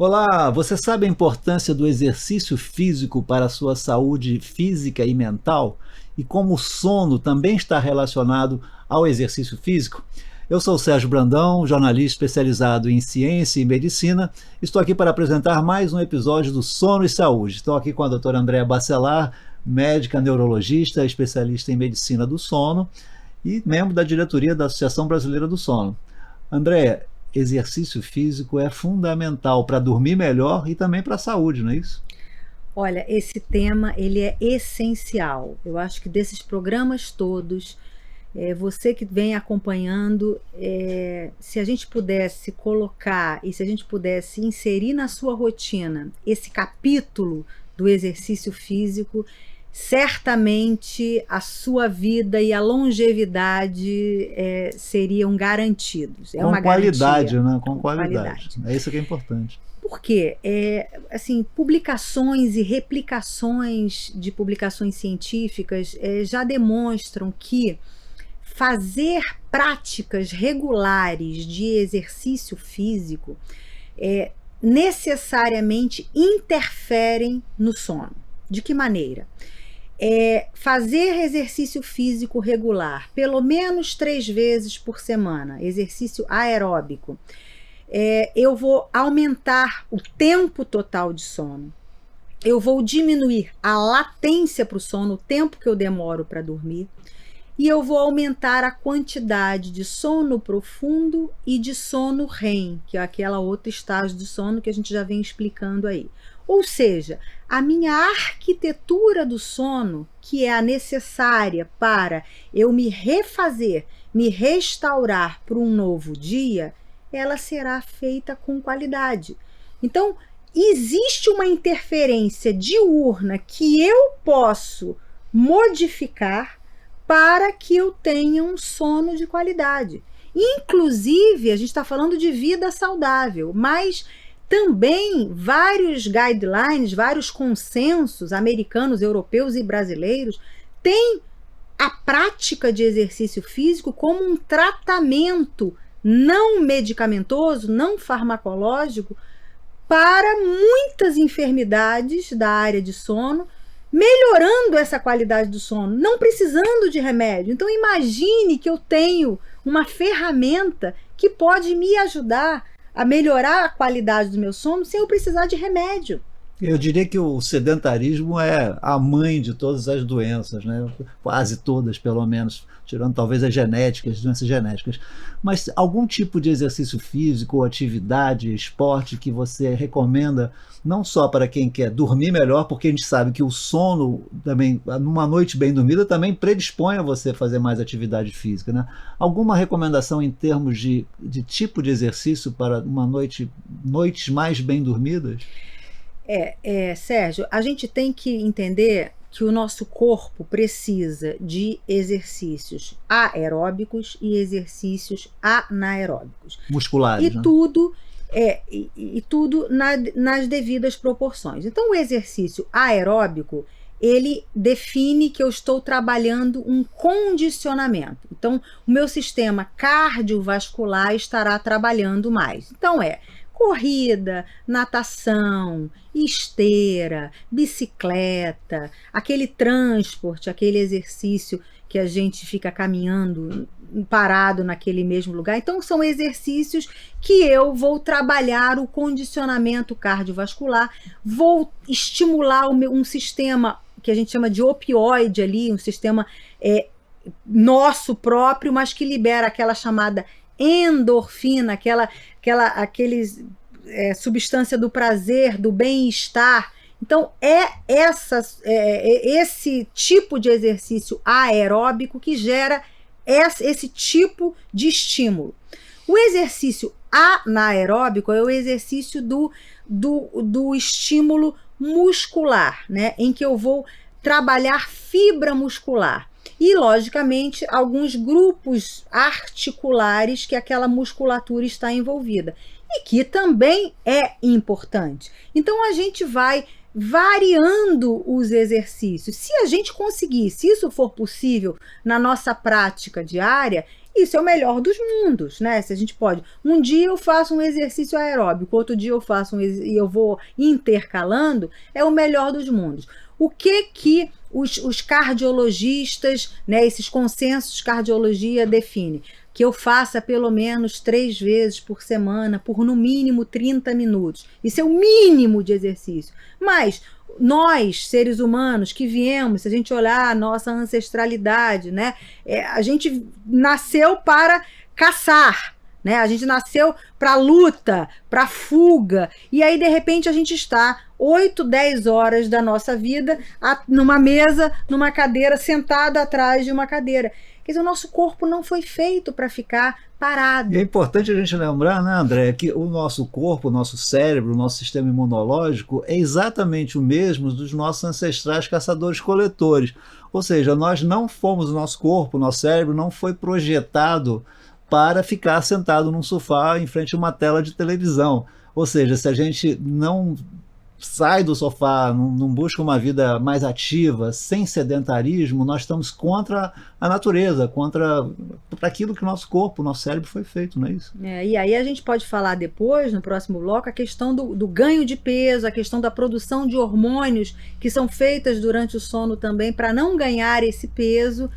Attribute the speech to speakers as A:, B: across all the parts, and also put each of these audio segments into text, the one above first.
A: Olá, você sabe a importância do exercício físico para a sua saúde física e mental? E como o sono também está relacionado ao exercício físico? Eu sou o Sérgio Brandão, jornalista especializado em ciência e medicina. Estou aqui para apresentar mais um episódio do Sono e Saúde. Estou aqui com a doutora Andréa Bacelar, médica neurologista, especialista em medicina do sono e membro da diretoria da Associação Brasileira do Sono. Andréa, exercício físico é fundamental para dormir melhor e também para a saúde, não é isso?
B: Olha, esse tema ele é essencial. Eu acho que desses programas todos, você que vem acompanhando, se a gente pudesse colocar e se a gente pudesse inserir na sua rotina esse capítulo do exercício físico, certamente a sua vida e a longevidade seriam garantidos.
A: Com
B: uma
A: qualidade,
B: garantia,
A: né? Com qualidade. É isso que é importante.
B: Por quê? Assim, publicações e replicações de publicações científicas já demonstram que fazer práticas regulares de exercício físico necessariamente interferem no sono. De que maneira? Fazer exercício físico regular, pelo menos 3 vezes por semana, exercício aeróbico, eu vou aumentar o tempo total de sono, eu vou diminuir a latência para o sono, o tempo que eu demoro para dormir, e eu vou aumentar a quantidade de sono profundo e de sono REM, que é aquela outra estágio do sono que a gente já vem explicando aí. Ou seja, a minha arquitetura do sono, que é a necessária para eu me refazer, me restaurar para um novo dia, ela será feita com qualidade. Então, existe uma interferência diurna que eu posso modificar para que eu tenha um sono de qualidade. Inclusive, a gente está falando de vida saudável, mas também vários guidelines, vários consensos americanos, europeus e brasileiros têm a prática de exercício físico como um tratamento não medicamentoso, não farmacológico, para muitas enfermidades da área de sono, melhorando essa qualidade do sono, não precisando de remédio. Então imagine que eu tenho uma ferramenta que pode me ajudar a melhorar a qualidade do meu sono sem eu precisar de remédio.
A: Eu diria que o sedentarismo é a mãe de todas as doenças, né? Quase todas, pelo menos, tirando talvez as doenças genéticas. Mas algum tipo de exercício físico, ou atividade, esporte que você recomenda, não só para quem quer dormir melhor, porque a gente sabe que o sono também, numa noite bem dormida, também predispõe a você a fazer mais atividade física, né? Alguma recomendação em termos de tipo de exercício para noites mais bem dormidas?
B: Sérgio, a gente tem que entender que o nosso corpo precisa de exercícios aeróbicos e exercícios anaeróbicos.
A: Musculares,
B: e
A: né?
B: tudo nas devidas proporções. Então, o exercício aeróbico, ele define que eu estou trabalhando um condicionamento. Então, o meu sistema cardiovascular estará trabalhando mais. Então, corrida, natação, esteira, bicicleta, aquele transporte, aquele exercício que a gente fica caminhando parado naquele mesmo lugar. Então, são exercícios que eu vou trabalhar o condicionamento cardiovascular, vou estimular um sistema que a gente chama de opioide ali, um sistema nosso próprio, mas que libera aquela chamada endorfina, aqueles substância do prazer, do bem-estar. Então, esse tipo de exercício aeróbico que gera esse tipo de estímulo. O exercício anaeróbico é o exercício do estímulo muscular, né? Em que eu vou trabalhar fibra muscular. E, logicamente, alguns grupos articulares que aquela musculatura está envolvida. E que também é importante. Então, a gente vai variando os exercícios. Se a gente conseguir, se isso for possível na nossa prática diária, Isso é o melhor dos mundos, né? Se a gente pode. Um dia eu faço um exercício aeróbico, outro dia eu faço e eu vou intercalando, é o melhor dos mundos. O que os cardiologistas, né, esses consensos de cardiologia definem? Que eu faça pelo menos 3 vezes por semana, por no mínimo 30 minutos. Isso é o mínimo de exercício. Mas nós, seres humanos que viemos, se a gente olhar a nossa ancestralidade, né, a gente nasceu para caçar, né? A gente nasceu para luta, para fuga, e aí de repente a gente está 8, 10 horas da nossa vida numa mesa, numa cadeira, sentado atrás de uma cadeira. Quer dizer, o nosso corpo não foi feito para ficar parado.
A: E é importante a gente lembrar, né, André, que o nosso corpo, o nosso cérebro, o nosso sistema imunológico é exatamente o mesmo dos nossos ancestrais caçadores-coletores. Ou seja, nós não fomos, o nosso corpo, o nosso cérebro não foi projetado para ficar sentado num sofá em frente a uma tela de televisão. Ou seja, se a gente não sai do sofá, não busca uma vida mais ativa, sem sedentarismo, nós estamos contra a natureza, contra aquilo que o nosso corpo, o nosso cérebro foi feito, não é isso?
B: E aí a gente pode falar depois, no próximo bloco, a questão do ganho de peso, a questão da produção de hormônios que são feitas durante o sono também para não ganhar esse peso,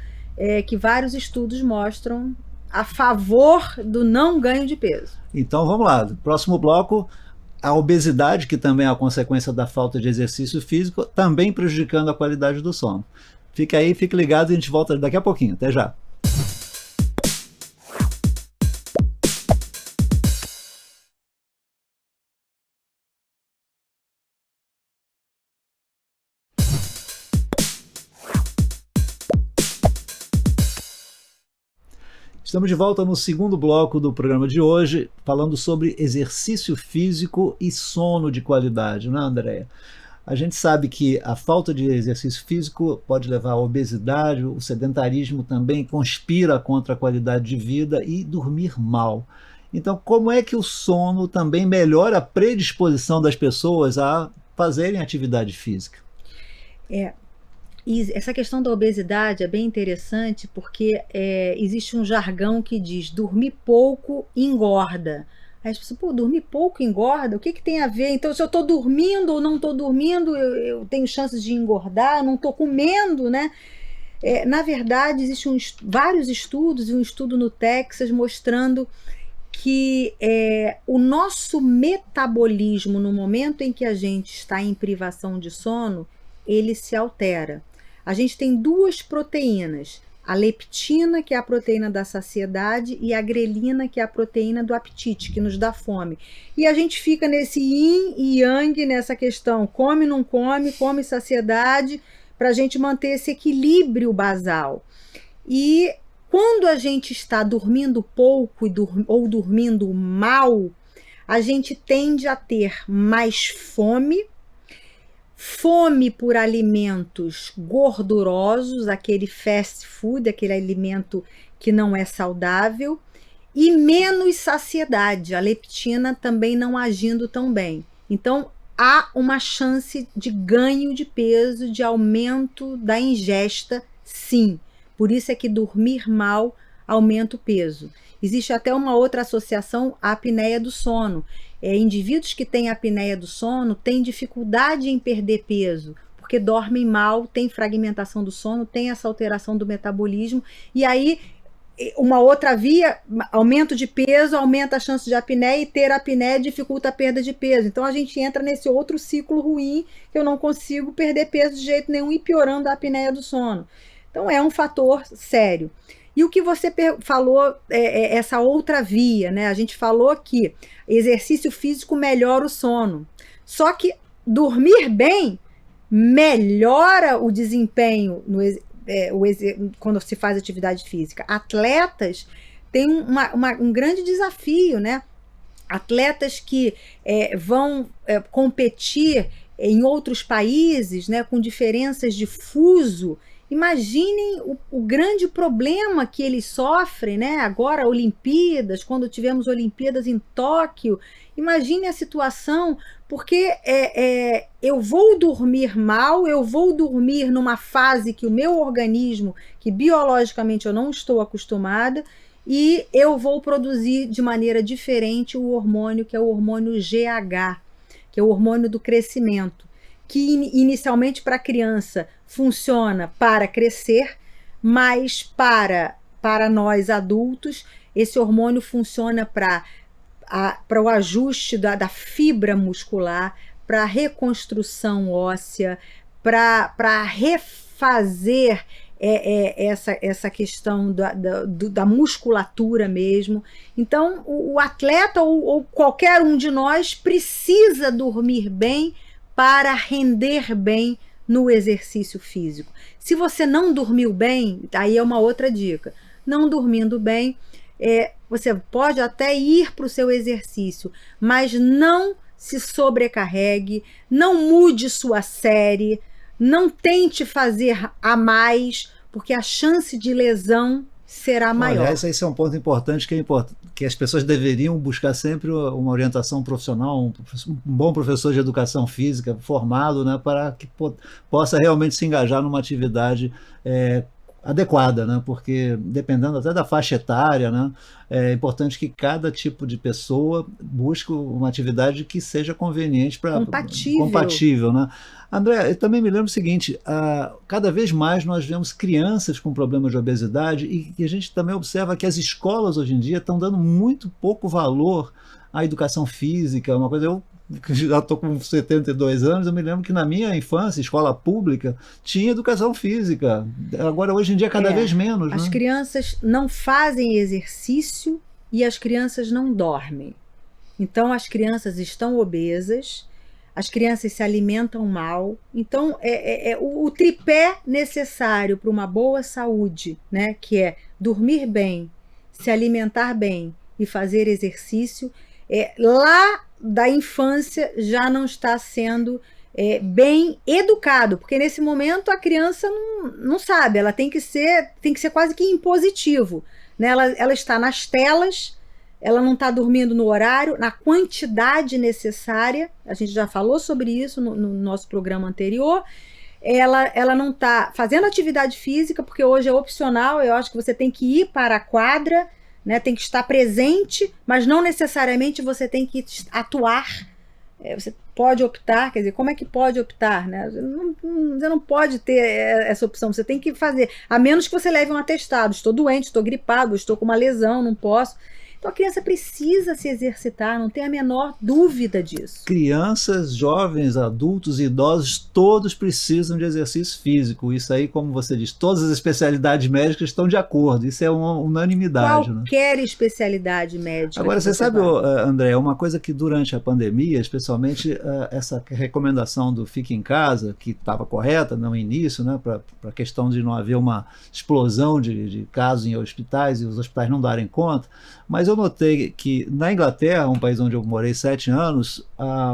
B: que vários estudos mostram a favor do não ganho de peso.
A: Então vamos lá, próximo bloco, a obesidade, que também é a consequência da falta de exercício físico, também prejudicando a qualidade do sono. Fica aí, fique ligado e a gente volta daqui a pouquinho. Até já. Estamos de volta no segundo bloco do programa de hoje, falando sobre exercício físico e sono de qualidade, não é, Andréia? A gente sabe que a falta de exercício físico pode levar à obesidade, o sedentarismo também conspira contra a qualidade de vida e dormir mal. Então, como é que o sono também melhora a predisposição das pessoas a fazerem atividade física?
B: E essa questão da obesidade é bem interessante porque existe um jargão que diz dormir pouco engorda. Aí as pessoas, dormir pouco engorda? O que tem a ver? Então, se eu estou dormindo ou não estou dormindo, eu tenho chances de engordar, não estou comendo, né? Na verdade, existem vários estudos, e um estudo no Texas mostrando que o nosso metabolismo, no momento em que a gente está em privação de sono, ele se altera. A gente tem 2 proteínas, a leptina, que é a proteína da saciedade, e a grelina, que é a proteína do apetite, que nos dá fome. E a gente fica nesse yin e yang, nessa questão, come, não come, come saciedade, para a gente manter esse equilíbrio basal. E quando a gente está dormindo pouco ou dormindo mal, a gente tende a ter mais fome por alimentos gordurosos, aquele fast food, aquele alimento que não é saudável, e menos saciedade, a leptina também não agindo tão bem. Então, há uma chance de ganho de peso, de aumento da ingesta, sim. Por isso é que dormir mal aumenta o peso. Existe até uma outra associação, a apneia do sono. Indivíduos que têm apneia do sono têm dificuldade em perder peso, porque dormem mal, tem fragmentação do sono, tem essa alteração do metabolismo, e aí uma outra via, aumento de peso, aumenta a chance de apneia, e ter apneia dificulta a perda de peso. Então a gente entra nesse outro ciclo ruim, que eu não consigo perder peso de jeito nenhum, e piorando a apneia do sono. Então é um fator sério. E o que você falou, essa outra via, né? A gente falou que exercício físico melhora o sono. Só que dormir bem melhora o desempenho quando se faz atividade física. Atletas têm um grande desafio, né? Atletas que vão competir em outros países, né, com diferenças de fuso. Imaginem o grande problema que eles sofrem, né? Agora, Olimpíadas, quando tivemos Olimpíadas em Tóquio, imagine a situação, porque eu vou dormir mal, eu vou dormir numa fase que o meu organismo, que biologicamente eu não estou acostumada, e eu vou produzir de maneira diferente o hormônio, que é o hormônio GH, que é o hormônio do crescimento, que inicialmente para a criança funciona para crescer, mas para nós adultos, esse hormônio funciona para o ajuste da fibra muscular, para a reconstrução óssea, para refazer essa questão da musculatura mesmo. Então, o atleta ou qualquer um de nós precisa dormir bem para render bem no exercício físico. Se você não dormiu bem, aí é uma outra dica. Não dormindo bem, você pode até ir para o seu exercício, mas não se sobrecarregue, não mude sua série, não tente fazer a mais, porque a chance de lesão será maior.
A: Aliás, esse é um ponto importante, que as pessoas deveriam buscar sempre uma orientação profissional, um bom professor de educação física formado, né, para que possa realmente se engajar numa atividade adequada, né? Porque dependendo até da faixa etária, né? É importante que cada tipo de pessoa busque uma atividade que seja conveniente para compatível, né? André, eu também me lembro o seguinte, cada vez mais nós vemos crianças com problemas de obesidade e a gente também observa que as escolas hoje em dia estão dando muito pouco valor à educação física, uma coisa. Eu já estou com 72 anos, eu me lembro que na minha infância, escola pública, tinha educação física. Agora, hoje em dia, cada vez menos.
B: As crianças não fazem exercício e as crianças não dormem. Então, as crianças estão obesas, as crianças se alimentam mal. Então, o tripé necessário para uma boa saúde, né, que é dormir bem, se alimentar bem e fazer exercício, lá da infância já não está sendo bem educado, porque nesse momento a criança não sabe, ela tem que ser quase que impositivo, né? Ela está nas telas, ela não está dormindo no horário, na quantidade necessária, a gente já falou sobre isso no nosso programa anterior. Ela não está fazendo atividade física, porque hoje é opcional, eu acho que você tem que ir para a quadra, né, tem que estar presente, mas não necessariamente você tem que atuar. Você pode optar, quer dizer, como é que pode optar? Né? Você não pode ter essa opção, você tem que fazer, a menos que você leve um atestado, estou doente, estou gripado, estou com uma lesão, não posso. Então a criança precisa se exercitar, não tem a menor dúvida disso.
A: Crianças, jovens, adultos, idosos, todos precisam de exercício físico. Isso aí, como você diz, todas as especialidades médicas estão de acordo. Isso é uma unanimidade.
B: Qualquer especialidade médica.
A: Agora, você sabe, André, uma coisa que durante a pandemia, especialmente essa recomendação do fique em casa, que estava correta no início, né, para a questão de não haver uma explosão de casos em hospitais e os hospitais não darem conta, mas eu notei que na Inglaterra, um país onde eu morei 7 anos,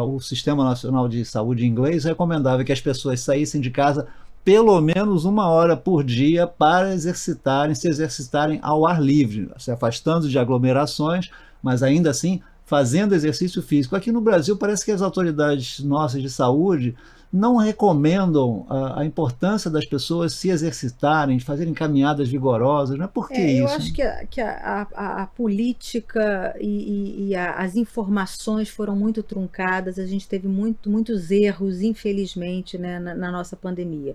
A: o Sistema Nacional de Saúde inglês recomendava que as pessoas saíssem de casa pelo menos 1 hora por dia para se exercitarem ao ar livre, se afastando de aglomerações, mas ainda assim fazendo exercício físico. Aqui no Brasil parece que as autoridades nossas de saúde não recomendam a importância das pessoas se exercitarem, fazerem caminhadas vigorosas, não é? Por que isso?
B: Eu acho que a política e as informações foram muito truncadas, a gente teve muitos erros, infelizmente, né, na nossa pandemia.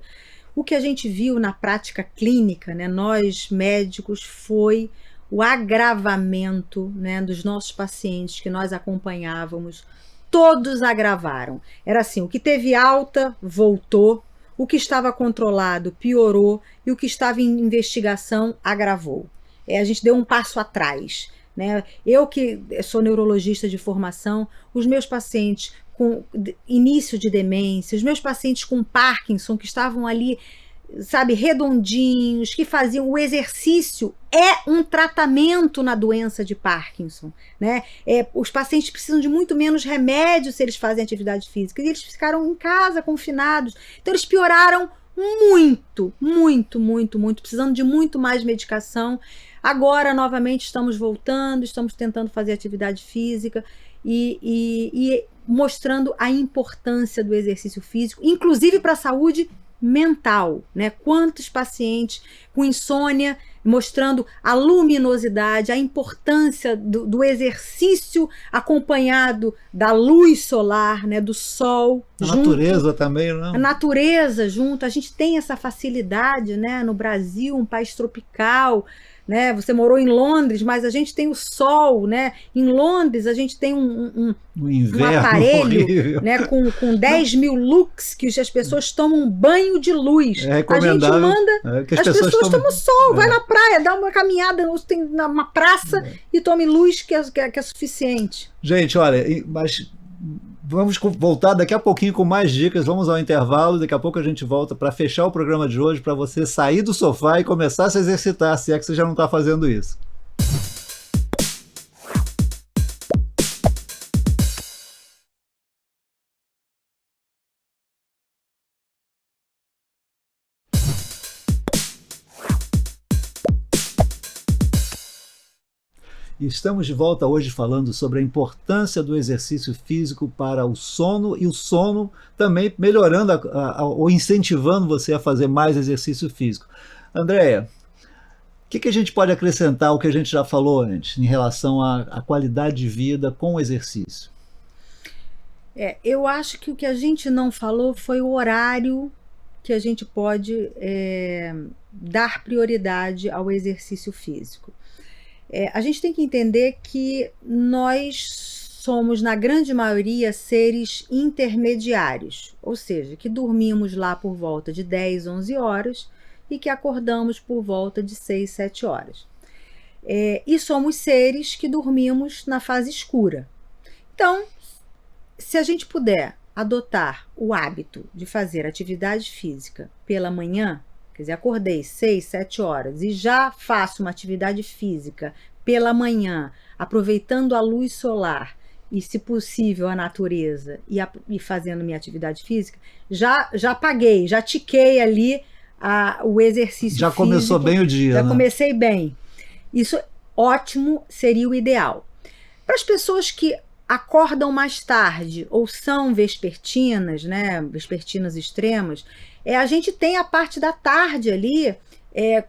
B: O que a gente viu na prática clínica, né, nós médicos, foi o agravamento, né, dos nossos pacientes que nós acompanhávamos. Todos agravaram. Era assim, o que teve alta, voltou, o que estava controlado, piorou, e o que estava em investigação, agravou. A gente deu um passo atrás, né? Eu que sou neurologista de formação, os meus pacientes com início de demência, os meus pacientes com Parkinson, que estavam ali, sabe, redondinhos, que faziam o exercício, é um tratamento na doença de Parkinson, né? Os pacientes precisam de muito menos remédio se eles fazem atividade física, e eles ficaram em casa, confinados, então eles pioraram muito, precisando de muito mais medicação. Agora, novamente, estamos voltando, estamos tentando fazer atividade física e mostrando a importância do exercício físico, inclusive para a saúde mental, né? Quantos pacientes com insônia, mostrando a luminosidade, a importância do exercício acompanhado da luz solar, né? Do sol.
A: A natureza também, não?
B: A natureza junto. A gente tem essa facilidade, né? No Brasil, um país tropical, né? Você morou em Londres, mas a gente tem o sol, né? Em Londres a gente tem um aparelho,
A: horrível,
B: né? com 10 mil lux que as pessoas tomam um banho de luz.
A: É
B: a gente manda
A: que
B: as pessoas tomam sol, vai na praia, dá uma caminhada numa praça e tome luz que é suficiente.
A: Gente, olha, mas vamos voltar daqui a pouquinho com mais dicas, vamos ao intervalo, daqui a pouco a gente volta para fechar o programa de hoje, para você sair do sofá e começar a se exercitar, se é que você já não está fazendo isso. E estamos de volta hoje falando sobre a importância do exercício físico para o sono e o sono também melhorando ou incentivando você a fazer mais exercício físico. Andréia, o que a gente pode acrescentar ao que a gente já falou antes em relação à qualidade de vida com o exercício?
B: Eu acho que o que a gente não falou foi o horário que a gente pode dar prioridade ao exercício físico. A gente tem que entender que nós somos, na grande maioria, seres intermediários, ou seja, que dormimos lá por volta de 10, 11 horas e que acordamos por volta de 6, 7 horas. E somos seres que dormimos na fase escura. Então, se a gente puder adotar o hábito de fazer atividade física pela manhã, quer dizer, acordei 6, 7 horas e já faço uma atividade física pela manhã, aproveitando a luz solar e, se possível, a natureza e fazendo minha atividade física, já paguei, já tiquei ali o exercício
A: já
B: físico.
A: Já começou bem o dia,
B: Já
A: né?
B: comecei bem. Isso, ótimo, seria o ideal. Para as pessoas que acordam mais tarde ou são vespertinas, né, vespertinas extremas, a gente tem a parte da tarde ali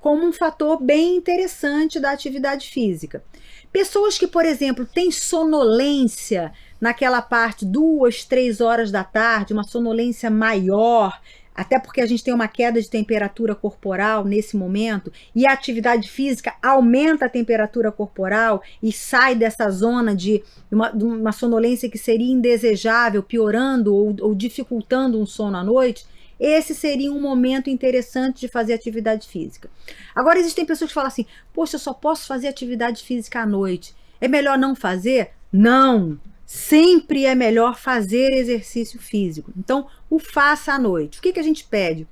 B: como um fator bem interessante da atividade física. Pessoas que, por exemplo, têm sonolência naquela parte 2, 3 horas da tarde, uma sonolência maior, até porque a gente tem uma queda de temperatura corporal nesse momento, e a atividade física aumenta a temperatura corporal e sai dessa zona de uma sonolência que seria indesejável, piorando ou dificultando um sono à noite. Esse seria um momento interessante de fazer atividade física. Agora, existem pessoas que falam assim, poxa, eu só posso fazer atividade física à noite. É melhor não fazer? Não! Sempre é melhor fazer exercício físico. Então, o faça à noite. O que a gente pede?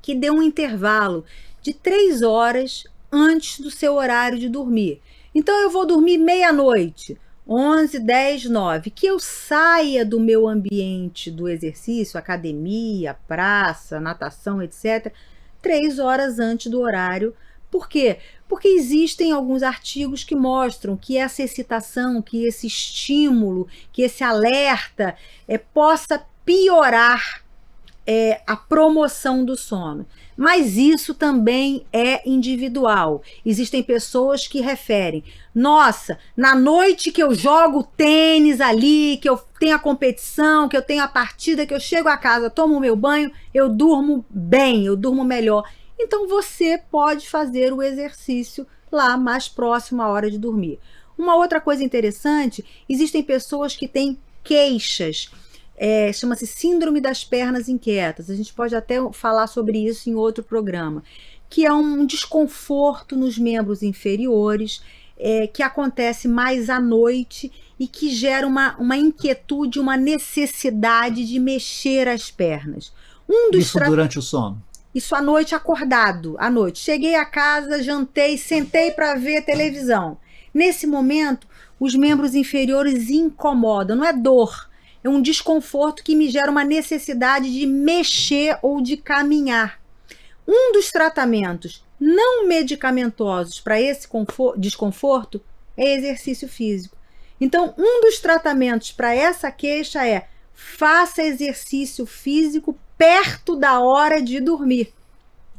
B: Que dê um intervalo de 3 horas antes do seu horário de dormir. Então, eu vou dormir meia-noite, 11, 10, 9, que eu saia do meu ambiente do exercício, academia, praça, natação, etc., 3 horas antes do horário. Por quê? Porque existem alguns artigos que mostram que essa excitação, que esse estímulo, que esse alerta possa piorar a promoção do sono. Mas isso também é individual. Existem pessoas que referem, nossa, na noite que eu jogo tênis ali, que eu tenho a competição, que eu tenho a partida, que eu chego a casa, tomo o meu banho, eu durmo bem, eu durmo melhor. Então você pode fazer o exercício lá mais próximo à hora de dormir. Uma outra coisa interessante, existem pessoas que têm queixas, chama-se síndrome das pernas inquietas. A gente pode até falar sobre isso em outro programa, que é um desconforto nos membros inferiores, que acontece mais à noite e que gera uma inquietude, uma necessidade de mexer as pernas.
A: Isso durante o sono?
B: Isso à noite, acordado, à noite. Cheguei a casa, jantei, sentei para ver televisão. Nesse momento, os membros inferiores incomodam, não é dor, é um desconforto que me gera uma necessidade de mexer ou de caminhar. Um dos tratamentos não medicamentosos para esse desconforto é exercício físico. Então, um dos tratamentos para essa queixa é faça exercício físico perto da hora de dormir,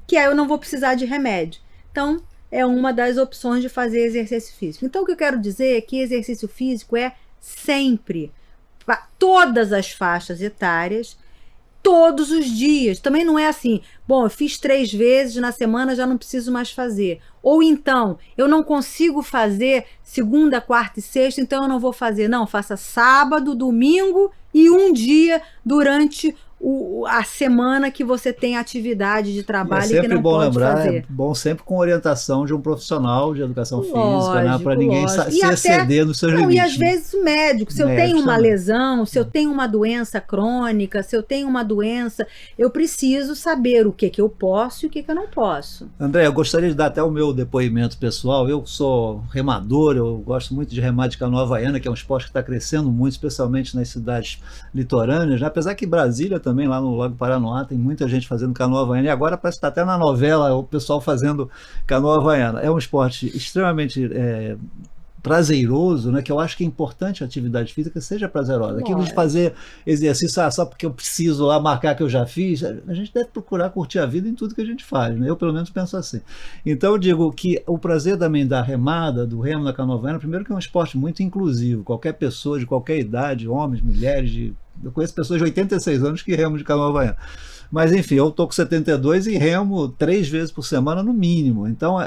B: que aí eu não vou precisar de remédio. Então, é uma das opções de fazer exercício físico. Então, o que eu quero dizer é que exercício físico é sempre, para todas as faixas etárias, todos os dias. Também não é assim, bom, eu fiz 3 vezes na semana, já não preciso mais fazer. Ou então, eu não consigo fazer segunda, quarta e sexta, então eu não vou fazer. Não, faça sábado, domingo e um dia durante a semana que você tem atividade de trabalho e que não pode fazer.
A: É bom sempre com orientação de um profissional de educação física, né, para ninguém se exceder nos seus limites.
B: E às vezes o médico, se eu tenho uma lesão, se eu tenho uma doença crônica, se eu tenho uma doença, eu preciso saber o que eu posso e o que eu não posso.
A: André, eu gostaria de dar até o meu depoimento pessoal. Eu sou remador, eu gosto muito de remar de canoa havaiana, que é um esporte que está crescendo muito, especialmente nas cidades litorâneas, né? Apesar que Brasília também, lá no Lago Paranoá, tem muita gente fazendo canoa havaiana, e agora parece que está até na novela o pessoal fazendo canoa havaiana. É um esporte extremamente prazeroso, né? Que eu acho que é importante a atividade física seja prazerosa. Aquilo de fazer exercício só porque eu preciso lá marcar que eu já fiz, a gente deve procurar curtir a vida em tudo que a gente faz, né? Eu pelo menos penso assim. Então eu digo que o prazer também da remada, do remo na canoa havaiana, primeiro que é um esporte muito inclusivo, qualquer pessoa de qualquer idade, homens, mulheres, eu conheço pessoas de 86 anos que remam de canoa havaiana. Mas enfim, eu estou com 72 e remo 3 vezes por semana no mínimo. Então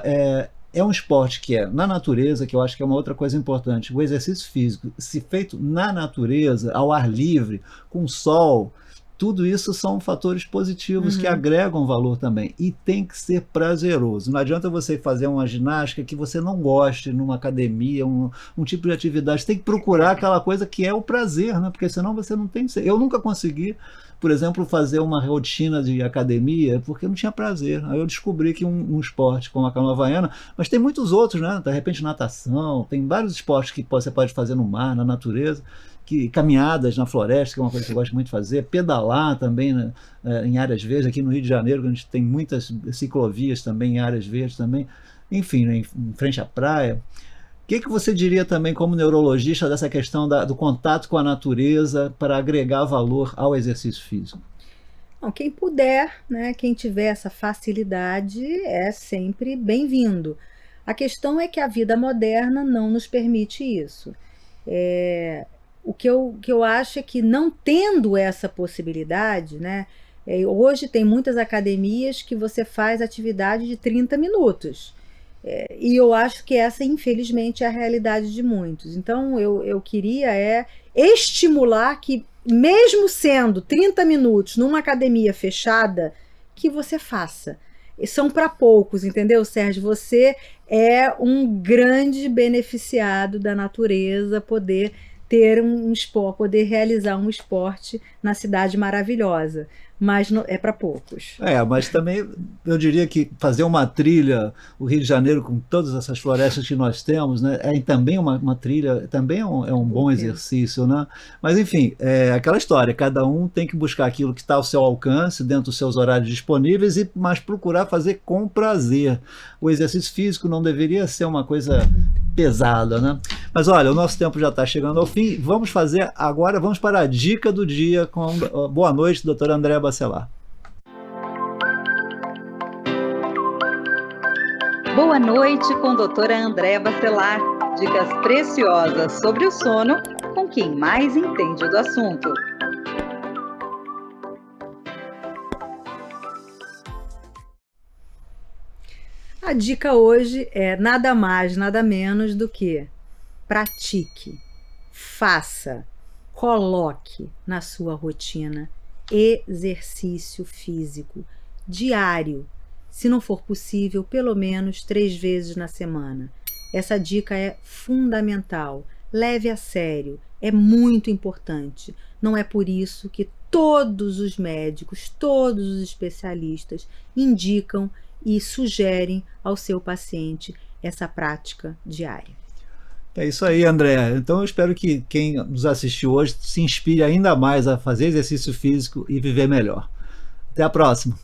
A: é um esporte que é na natureza, que eu acho que é uma outra coisa importante. O exercício físico, se feito na natureza, ao ar livre, com sol, tudo isso são fatores positivos que agregam valor também. E tem que ser prazeroso. Não adianta você fazer uma ginástica que você não goste, numa academia, um tipo de atividade. Você tem que procurar aquela coisa que é o prazer, né? Porque senão você não tem... Eu nunca consegui, por exemplo, fazer uma rotina de academia porque eu não tinha prazer. Aí eu descobri que um esporte como a canoa havaiana, mas tem muitos outros, né? De repente natação, tem vários esportes que você pode fazer no mar, na natureza, caminhadas na floresta, que é uma coisa que eu gosto muito de fazer, pedalar também, né, em áreas verdes, aqui no Rio de Janeiro, a gente tem muitas ciclovias também em áreas verdes também, enfim, né, em frente à praia. O que você diria também como neurologista dessa questão do contato com a natureza para agregar valor ao exercício físico?
B: Bom, quem puder, né, quem tiver essa facilidade é sempre bem-vindo. A questão é que a vida moderna não nos permite isso. O que eu acho é que não tendo essa possibilidade, né, hoje tem muitas academias que você faz atividade de 30 minutos. E eu acho que essa, infelizmente, é a realidade de muitos. Então, eu queria estimular que, mesmo sendo 30 minutos numa academia fechada, que você faça. São para poucos, entendeu, Sérgio? Você é um grande beneficiado da natureza, poder ter poder realizar um esporte na cidade maravilhosa, mas é para poucos.
A: Mas também eu diria que fazer uma trilha, o Rio de Janeiro com todas essas florestas que nós temos, né, também uma trilha, também é um bom exercício, né? Mas enfim, aquela história, cada um tem que buscar aquilo que está ao seu alcance, dentro dos seus horários disponíveis, mas procurar fazer com prazer. O exercício físico não deveria ser uma coisa pesada, né? Mas olha, o nosso tempo já está chegando ao fim. Vamos para a dica do dia com boa noite, doutora Andréa Bacelar.
C: Boa noite com a doutora Andréa Bacelar. Dicas preciosas sobre o sono com quem mais entende do assunto.
B: A dica hoje é nada mais, nada menos do que pratique, faça, coloque na sua rotina exercício físico diário. Se não for possível, pelo menos 3 vezes na semana. Essa dica é fundamental. Leve a sério, é muito importante. Não é por isso que todos os médicos, todos os especialistas indicam e sugerem ao seu paciente essa prática diária.
A: É isso aí, André. Então eu espero que quem nos assistiu hoje se inspire ainda mais a fazer exercício físico e viver melhor. Até a próxima!